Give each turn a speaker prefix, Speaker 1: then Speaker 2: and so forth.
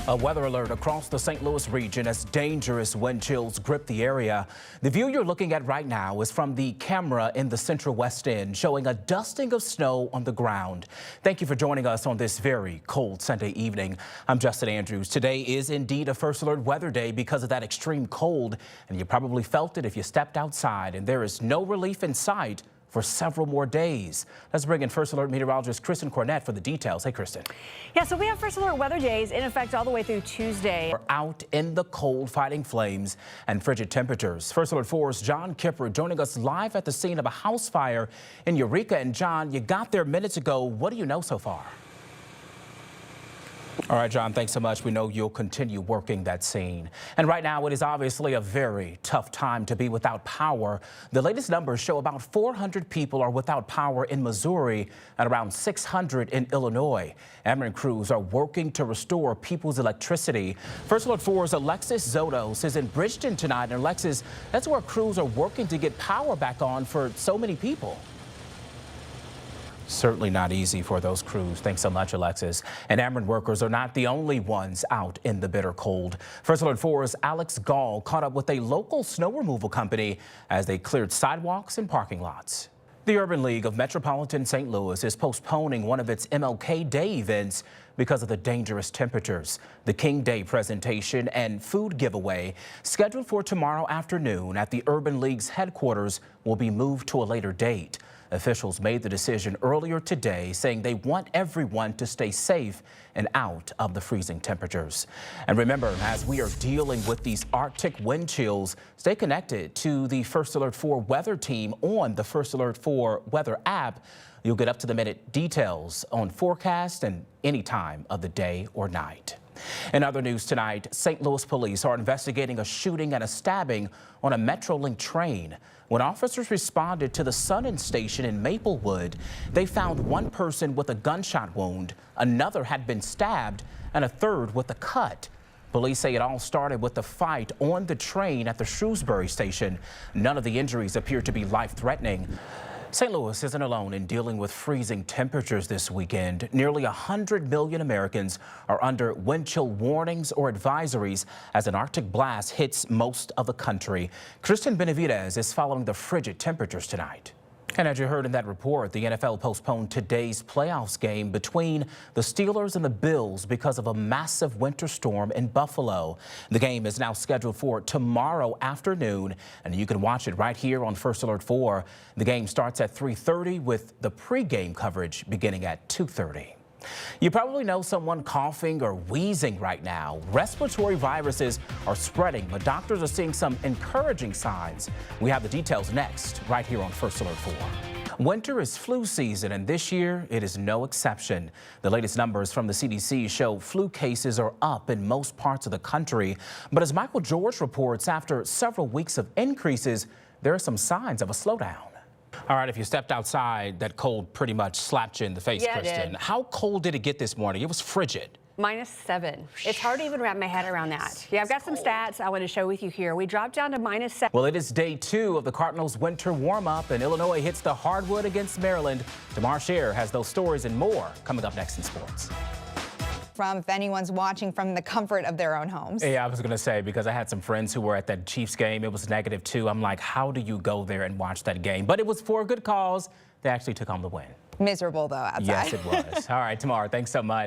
Speaker 1: A weather alert across the St. Louis region as dangerous wind chills grip the area. The view you're looking at right now is from the camera in the central west end, showing a dusting of snow on the ground. Thank you for joining us on this very cold Sunday evening. I'm Justin Andrews. Today is indeed a first alert weather day because of that extreme cold, and you probably felt it if you stepped outside, and there is no relief in sight for several more days. Let's bring in First Alert meteorologist Kristen Cornett for the details. Hey, Kristen.
Speaker 2: Yeah, so we have First Alert weather days in effect all the way through Tuesday.
Speaker 1: We're out in the cold fighting flames and frigid temperatures. First Alert 4's John Kipper joining us live at the scene of a house fire in Eureka. And John, you got there minutes ago. What do you know so far? All right, John, thanks so much. We know you'll continue working that scene. And right now, it is obviously a very tough time to be without power. The latest numbers show about 400 people are without power in Missouri and around 600 in Illinois. Ameren crews are working to restore people's electricity. First Alert 4's Alexis Zotos is in Bridgeton tonight. And Alexis, that's where crews are working to get power back on for so many people. Certainly not easy for those crews. Thanks so much, Alexis. And Ameren workers are not the only ones out in the bitter cold. First Alert 4's Alex Gall caught up with a local snow removal company as they cleared sidewalks and parking lots. The Urban League of Metropolitan St. Louis is postponing one of its MLK Day events because of the dangerous temperatures. The King Day presentation and food giveaway, scheduled for tomorrow afternoon at the Urban League's headquarters, will be moved to a later date. Officials made the decision earlier today, saying they want everyone to stay safe and out of the freezing temperatures. And remember, as we are dealing with these Arctic wind chills, stay connected to the First Alert 4 weather team on the First Alert 4 weather app. You'll get up-to-the-minute details on forecast and any time of the day or night. In other news tonight, St. Louis police are investigating a shooting and a stabbing on a Metrolink train. When officers responded to the Sun station in Maplewood, they found one person with a gunshot wound, another had been stabbed, and a third with a cut. Police say it all started with a fight on the train at the Shrewsbury station. None of the injuries appear to be life-threatening. St. Louis isn't alone in dealing with freezing temperatures this weekend. Nearly 100 million Americans are under wind chill warnings or advisories as an Arctic blast hits most of the country. Kristen Benavidez is following the frigid temperatures tonight. And as you heard in that report, the NFL postponed today's playoffs game between the Steelers and the Bills because of a massive winter storm in Buffalo. The game is now scheduled for tomorrow afternoon, and you can watch it right here on First Alert 4. The game starts at 3:30 with the pregame coverage beginning at 2:30. You probably know someone coughing or wheezing right now. Respiratory viruses are spreading, but doctors are seeing some encouraging signs. We have the details next, right here on First Alert 4. Winter is flu season, and this year it is no exception. The latest numbers from the CDC show flu cases are up in most parts of the country. But as Michael George reports, after several weeks of increases, there are some signs of a slowdown. All right, if you stepped outside, that cold pretty much slapped you in the face,
Speaker 2: Yeah,
Speaker 1: Kristen.
Speaker 2: it did.
Speaker 1: How cold did it get this morning? It was frigid.
Speaker 2: -7. It's hard to even wrap my head around that. Yeah, I've got some stats I want to share with you here. We dropped down to -7.
Speaker 1: Well, it is day 2 of the Cardinals' winter warm-up, and Illinois hits the hardwood against Maryland. Tamar Scher has those stories and more coming up next in sports.
Speaker 3: From if anyone's watching from the comfort of their own homes.
Speaker 1: Yeah, I was going to say, because I had some friends who were at that Chiefs game. It was -2. I'm like, how do you go there and watch that game? But it was for a good cause. They actually took home the win.
Speaker 3: Miserable, though, outside.
Speaker 1: Yes, it was. All right, Tamar, thanks so much.